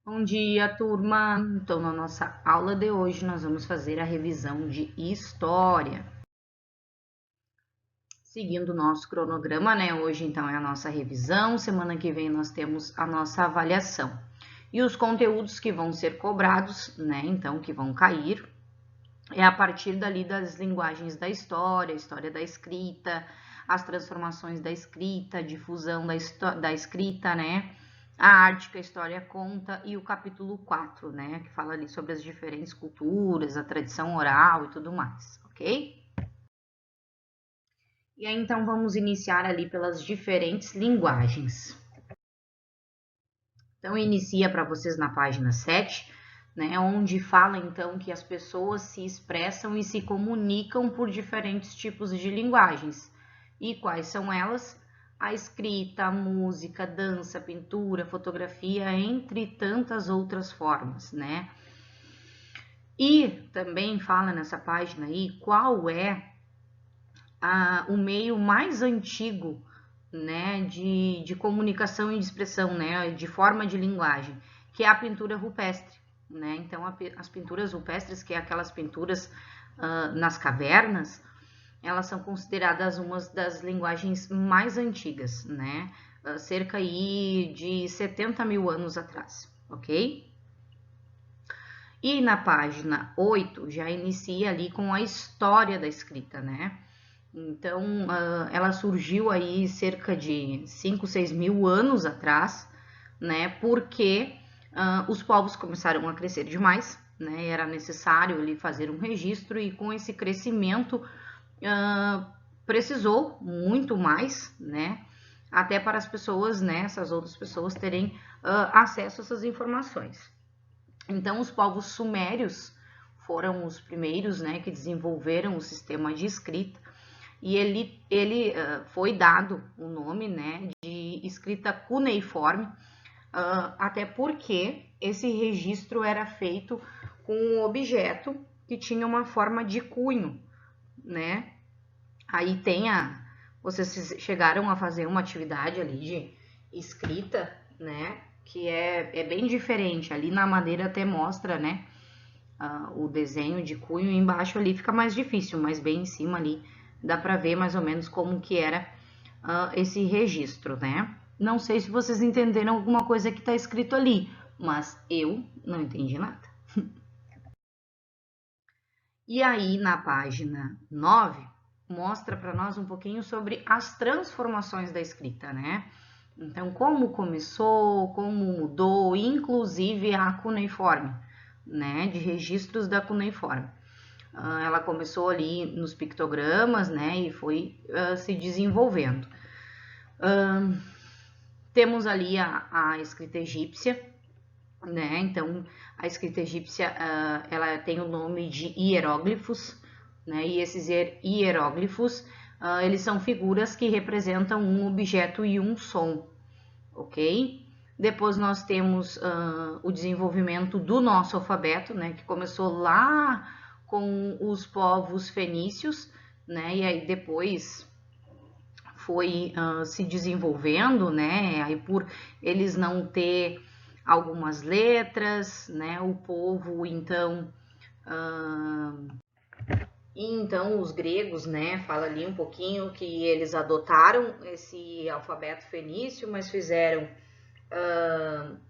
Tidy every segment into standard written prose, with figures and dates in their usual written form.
Bom dia, turma! Então, na nossa aula de hoje, nós vamos fazer a revisão de História. Seguindo o nosso cronograma, né? Hoje, então, é a nossa revisão. Semana que vem, nós temos a nossa avaliação. E os conteúdos que vão ser cobrados, né? Então, que vão cair, é a partir dali das linguagens da história da escrita, as transformações da escrita, a difusão da escrita, né? A arte que a história conta e o capítulo 4, né? Que fala ali sobre as diferentes culturas, a tradição oral e tudo mais, ok? E aí, então, vamos iniciar ali pelas diferentes linguagens. Então, inicia para vocês na página 7, né, onde fala, então, que as pessoas se expressam e se comunicam por diferentes tipos de linguagens. E quais são elas? A escrita, a música, dança, pintura, fotografia, entre tantas outras formas, né? E também fala nessa página aí qual é o meio mais antigo, né, de comunicação e de expressão, né, de forma de linguagem, que é a pintura rupestre, né? Então, as pinturas rupestres, que é aquelas pinturas nas cavernas, elas são consideradas umas das linguagens mais antigas, né? Cerca aí de 70 mil anos atrás, ok? E na página 8 já inicia ali com a história da escrita, né? Então, ela surgiu aí cerca de 5, 6 mil anos atrás, né? Porque os povos começaram a crescer demais, né? Era necessário ali fazer um registro e com esse crescimento precisou muito mais, né? Até para as pessoas, né? Essas outras pessoas terem acesso a essas informações. Então, os povos sumérios foram os primeiros, né? Que desenvolveram o sistema de escrita. E ele foi dado o nome, né, de escrita cuneiforme, até porque esse registro era feito com um objeto que tinha uma forma de cunho, né? Aí vocês chegaram a fazer uma atividade ali de escrita, né? Que é bem diferente. Ali na madeira até mostra, né? O desenho de cunho, embaixo ali fica mais difícil, mas bem em cima ali dá para ver mais ou menos como que era esse registro, né? Não sei se vocês entenderam alguma coisa que está escrito ali, mas eu não entendi nada. E aí, na página 9, mostra para nós um pouquinho sobre as transformações da escrita, né? Então, como começou, como mudou, inclusive a cuneiforme, né? De registros da cuneiforme. Ela começou ali nos pictogramas, né? E foi se desenvolvendo. Temos ali a escrita egípcia, né? Então, a escrita egípcia, ela tem o nome de hieróglifos, né? E esses hieróglifos, eles são figuras que representam um objeto e um som, ok? Depois nós temos o desenvolvimento do nosso alfabeto, né? Que começou lá com os povos fenícios, né? E aí depois foi se desenvolvendo, né? Aí por eles não ter algumas letras, né? O povo então então os gregos, né? Fala ali um pouquinho que eles adotaram esse alfabeto fenício, mas fizeram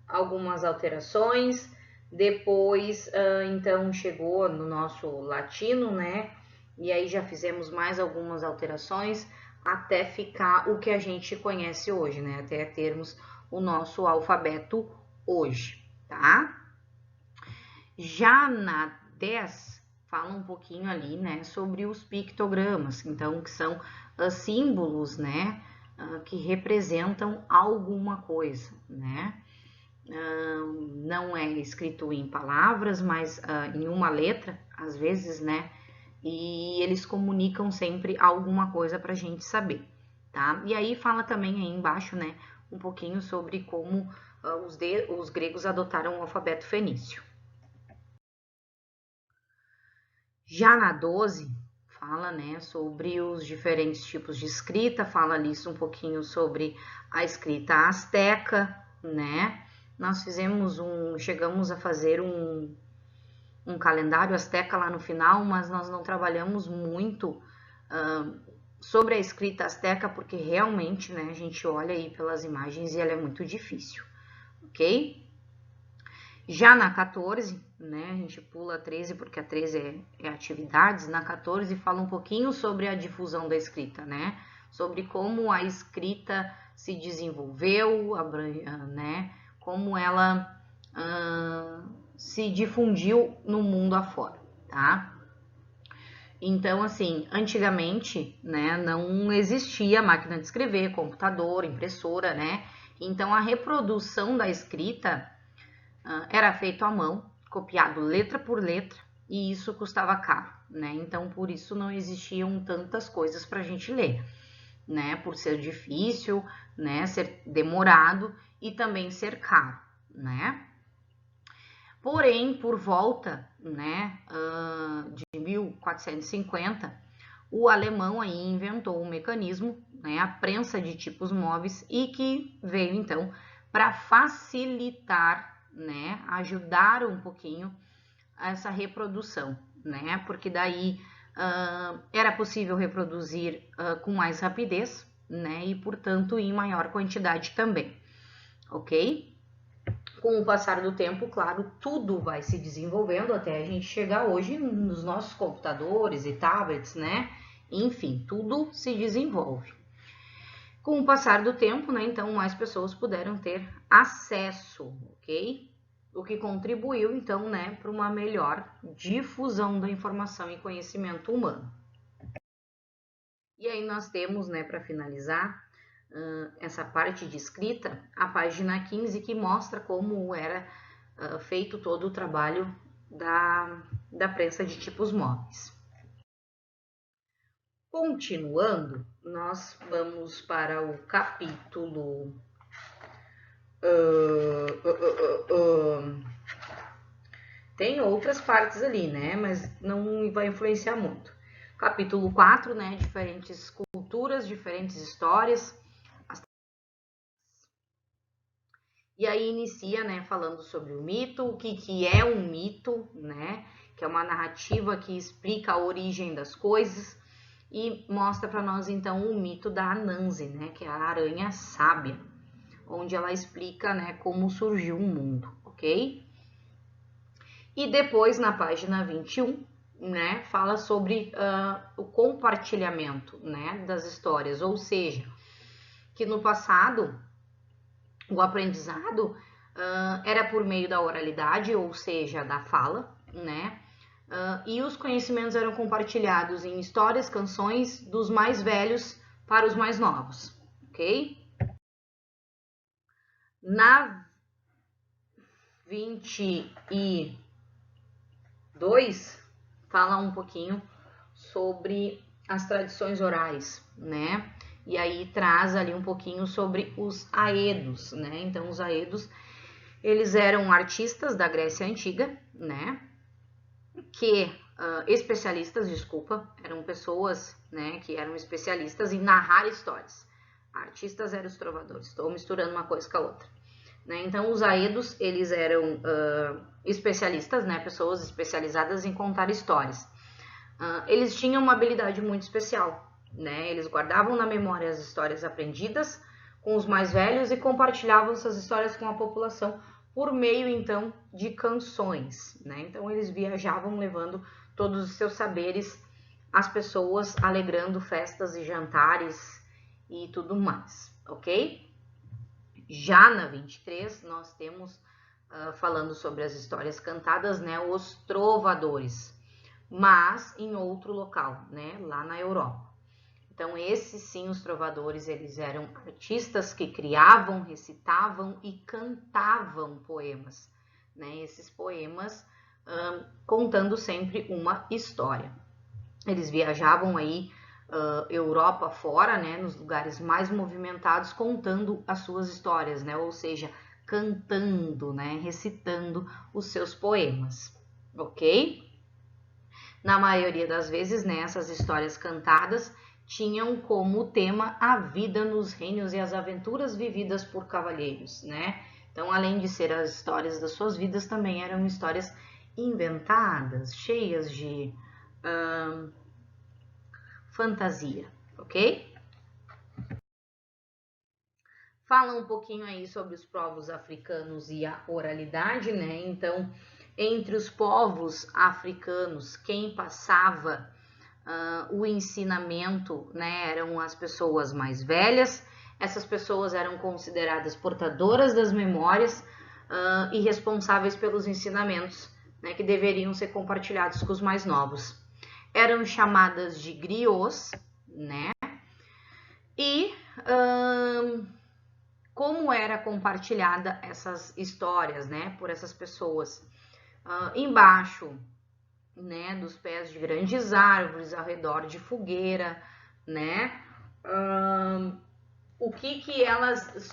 algumas alterações. Depois, então chegou no nosso latino, né? E aí já fizemos mais algumas alterações até ficar o que a gente conhece hoje, né? Até termos o nosso alfabeto hoje, tá? Já na 10, fala um pouquinho ali, né, sobre os pictogramas, então, que são símbolos, né, que representam alguma coisa, né? Não é escrito em palavras, mas em uma letra, às vezes, né? E eles comunicam sempre alguma coisa para a gente saber, tá? E aí fala também aí embaixo, né, um pouquinho sobre como os gregos adotaram o alfabeto fenício. Já na 12, fala, né, sobre os diferentes tipos de escrita, fala ali um pouquinho sobre a escrita asteca, né? nós chegamos a fazer um calendário asteca lá no final, mas nós não trabalhamos muito sobre a escrita asteca, porque realmente, né, a gente olha aí pelas imagens e ela é muito difícil, ok? Já na 14, né, a gente pula a 13 porque a 13 é atividades, na 14 fala um pouquinho sobre a difusão da escrita, né, sobre como a escrita se desenvolveu, né, como ela se difundiu no mundo afora, tá? Então, assim, antigamente, né, não existia máquina de escrever, computador, impressora, né? Então, a reprodução da escrita era feito à mão, copiado letra por letra, e isso custava caro, né? Então, por isso não existiam tantas coisas para a gente ler, né? Por ser difícil, né? Ser demorado e também ser caro, né? Porém, por volta, né, de 1450, o alemão aí inventou um mecanismo, né, a prensa de tipos móveis, e que veio então para facilitar, né, ajudar um pouquinho essa reprodução, né, porque daí era possível reproduzir com mais rapidez, né, e portanto em maior quantidade também, ok? Com o passar do tempo, claro, tudo vai se desenvolvendo até a gente chegar hoje nos nossos computadores e tablets, né? Enfim, tudo se desenvolve. Com o passar do tempo, né, então mais pessoas puderam ter acesso, ok? O que contribuiu, então, né, para uma melhor difusão da informação e conhecimento humano. E aí nós temos, né, para finalizar, essa parte de escrita, a página 15, que mostra como era feito todo o trabalho da prensa de tipos móveis. Continuando, nós vamos para o capítulo tem outras partes ali, né, mas não vai influenciar muito. Capítulo 4, né, diferentes culturas, diferentes histórias. E aí inicia, né, falando sobre o mito, o que é um mito, né, que é uma narrativa que explica a origem das coisas, e mostra para nós então o mito da Anansi, né, que é a aranha sábia, onde ela explica, né, como surgiu o mundo, ok? E depois na página 21, né, fala sobre o compartilhamento, né, das histórias, ou seja, que no passado o aprendizado era por meio da oralidade, ou seja, da fala, né? E os conhecimentos eram compartilhados em histórias, canções dos mais velhos para os mais novos, ok? Na 22 fala um pouquinho sobre as tradições orais, né? E aí traz ali um pouquinho sobre os aedos, né? Então, os aedos, eles eram artistas da Grécia Antiga, né? Especialistas, eram pessoas, né, que eram especialistas em narrar histórias. Artistas eram os trovadores. Estou misturando uma coisa com a outra. Né? Então, os aedos, eles eram especialistas, né, pessoas especializadas em contar histórias. Eles tinham uma habilidade muito especial, né? Eles guardavam na memória as histórias aprendidas com os mais velhos e compartilhavam essas histórias com a população por meio, então, de canções, né? Então, eles viajavam levando todos os seus saberes às pessoas, alegrando festas e jantares e tudo mais, ok? Já na 23, nós temos, falando sobre as histórias cantadas, né, os trovadores, mas em outro local, né, lá na Europa. Então, esses sim, os trovadores, eles eram artistas que criavam, recitavam e cantavam poemas, né, esses poemas contando sempre uma história. Eles viajavam aí Europa fora, né, nos lugares mais movimentados, contando as suas histórias, né, ou seja, cantando, né, recitando os seus poemas, ok? Na maioria das vezes, né, essas histórias cantadas tinham como tema a vida nos reinos e as aventuras vividas por cavalheiros, né? Então, além de ser as histórias das suas vidas, também eram histórias inventadas, cheias de fantasia, ok? Fala um pouquinho aí sobre os povos africanos e a oralidade, né? Então, entre os povos africanos, quem passava o ensinamento, né, eram as pessoas mais velhas. Essas pessoas eram consideradas portadoras das memórias e responsáveis pelos ensinamentos, né, que deveriam ser compartilhados com os mais novos. Eram chamadas de griots, né? E como era compartilhada essas histórias, né, por essas pessoas? Embaixo, né, dos pés de grandes árvores, ao redor de fogueira, né?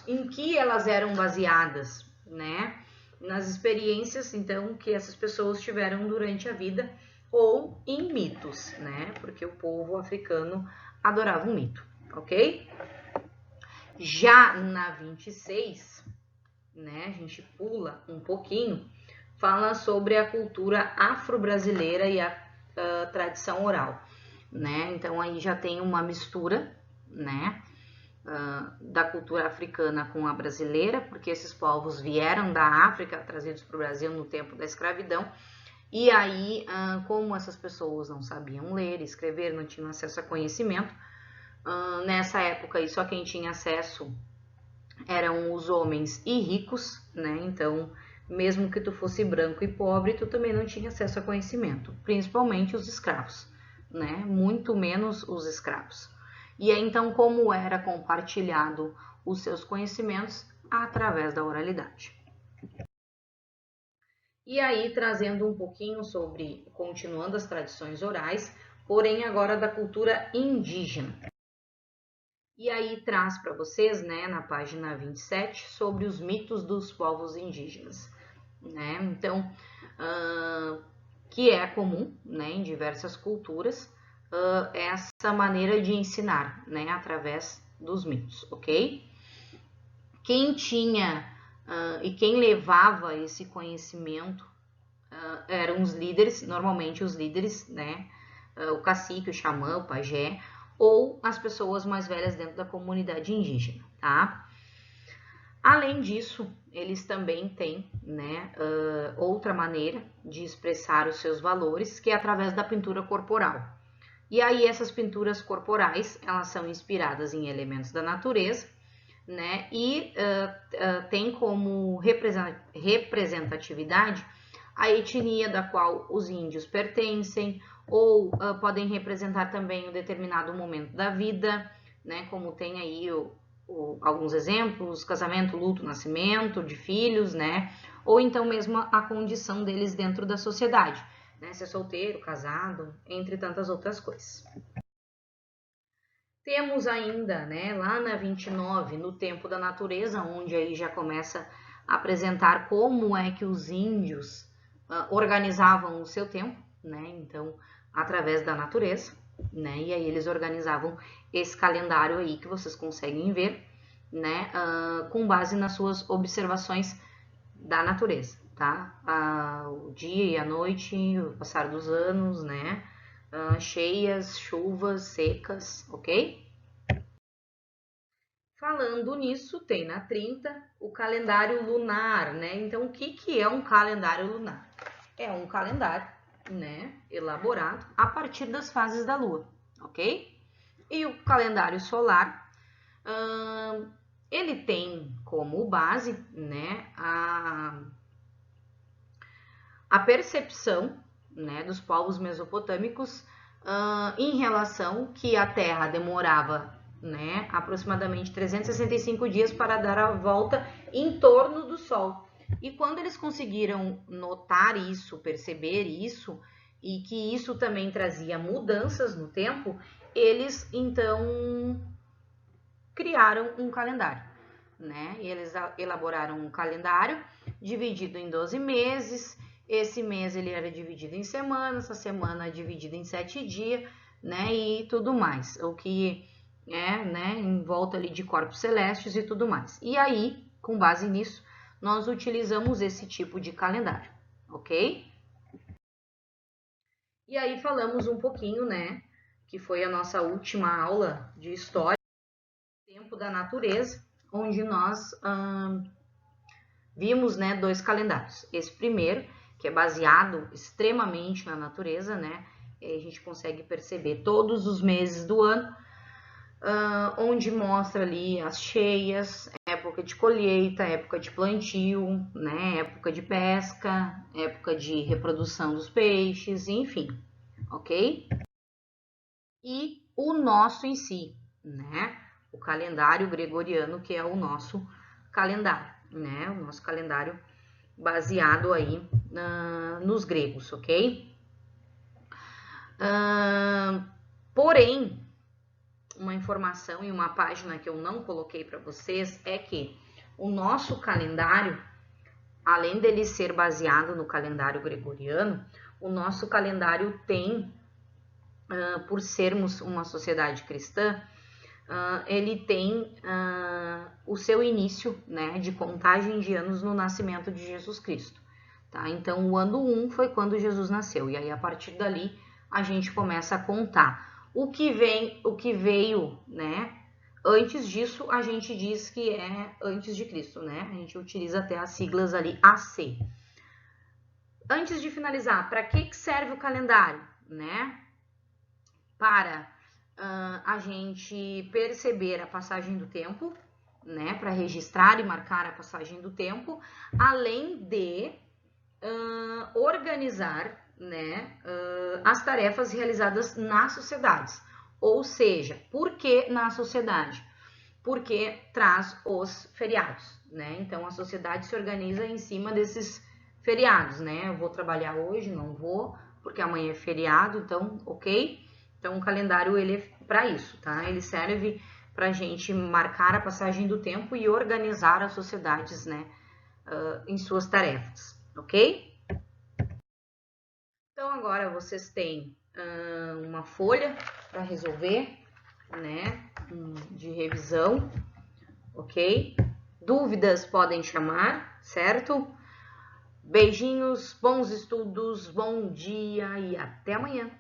Em que elas eram baseadas, né? Nas experiências, então, que essas pessoas tiveram durante a vida ou em mitos, né? Porque o povo africano adorava um mito, ok? Já na 26, né, a gente pula um pouquinho, fala sobre a cultura afro-brasileira e a tradição oral, né? Então aí já tem uma mistura, né, da cultura africana com a brasileira, porque esses povos vieram da África, trazidos para o Brasil no tempo da escravidão, e aí, como essas pessoas não sabiam ler, escrever, não tinham acesso a conhecimento, nessa época aí só quem tinha acesso eram os homens e ricos, né? Então, mesmo que tu fosse branco e pobre, tu também não tinha acesso a conhecimento, principalmente os escravos, né? Muito menos os escravos. E aí, então, como era compartilhado os seus conhecimentos? Através da oralidade. E aí, trazendo um pouquinho sobre, continuando as tradições orais, porém agora da cultura indígena. E aí traz para vocês, né, na página 27, sobre os mitos dos povos indígenas, né? Então, que é comum, né, em diversas culturas, essa maneira de ensinar, né, através dos mitos, ok? Quem tinha e quem levava esse conhecimento eram os líderes, normalmente os líderes, né, o cacique, o xamã, o pajé, ou as pessoas mais velhas dentro da comunidade indígena, tá? Além disso, eles também têm, né, outra maneira de expressar os seus valores, que é através da pintura corporal. E aí essas pinturas corporais, elas são inspiradas em elementos da natureza, né, e tem como representatividade a etnia da qual os índios pertencem, ou podem representar também um determinado momento da vida, né, como tem aí alguns exemplos, casamento, luto, nascimento de filhos, né, ou então mesmo a condição deles dentro da sociedade, né, ser solteiro, casado, entre tantas outras coisas. Temos ainda, né, lá na 29, no Tempo da Natureza, onde aí já começa a apresentar como é que os índios organizavam o seu tempo, né, então, através da natureza, né, e aí eles organizavam esse calendário aí que vocês conseguem ver, né, com base nas suas observações da natureza, tá? O dia e a noite, o passar dos anos, né, cheias, chuvas, secas, ok? Falando nisso, tem na 30 o calendário lunar, né? Então, o que é um calendário lunar? É um calendário, né, elaborado a partir das fases da Lua, ok? E o calendário solar, ele tem como base, né, a percepção, né, dos povos mesopotâmicos em relação que a Terra demorava, né, aproximadamente 365 dias para dar a volta em torno do Sol. E quando eles conseguiram notar isso, perceber isso, e que isso também trazia mudanças no tempo, eles então criaram um calendário, né? E eles elaboraram um calendário dividido em 12 meses. Esse mês ele era dividido em semanas, a semana dividida em 7 dias, né? E tudo mais, o que é, né, em volta ali de corpos celestes e tudo mais. E aí, com base nisso, nós utilizamos esse tipo de calendário, ok? E aí falamos um pouquinho, né, que foi a nossa última aula de história, tempo da natureza, onde nós vimos, né, 2 calendários. Esse primeiro, que é baseado extremamente na natureza, né, a gente consegue perceber todos os meses do ano, onde mostra ali as cheias, época de colheita, época de plantio, né, época de pesca, época de reprodução dos peixes, enfim, ok? E o nosso em si, né, o calendário gregoriano, que é o nosso calendário, né, o nosso calendário baseado aí nos gregos, ok? Porém, uma informação e uma página que eu não coloquei para vocês é que o nosso calendário, além dele ser baseado no calendário gregoriano, o nosso calendário tem, por sermos uma sociedade cristã, ele tem o seu início, né, de contagem de anos no nascimento de Jesus Cristo. Tá? Então, o ano 1 foi quando Jesus nasceu, e aí a partir dali a gente começa a contar. O que veio, né, antes disso, a gente diz que é antes de Cristo, né? A gente utiliza até as siglas ali AC. Antes de finalizar, para que serve o calendário, né? Para a gente perceber a passagem do tempo, né? Para registrar e marcar a passagem do tempo, além de organizar, né, as tarefas realizadas nas sociedades. Ou seja, por que na sociedade? Porque traz os feriados, né? Então a sociedade se organiza em cima desses feriados, né? Eu vou trabalhar hoje, não vou, porque amanhã é feriado, então, ok? Então o calendário ele é para isso, tá? Ele serve para a gente marcar a passagem do tempo e organizar as sociedades, né, em suas tarefas, ok? Então agora vocês têm uma folha para resolver, né, de revisão, ok? Dúvidas podem chamar, certo? Beijinhos, bons estudos, bom dia e até amanhã!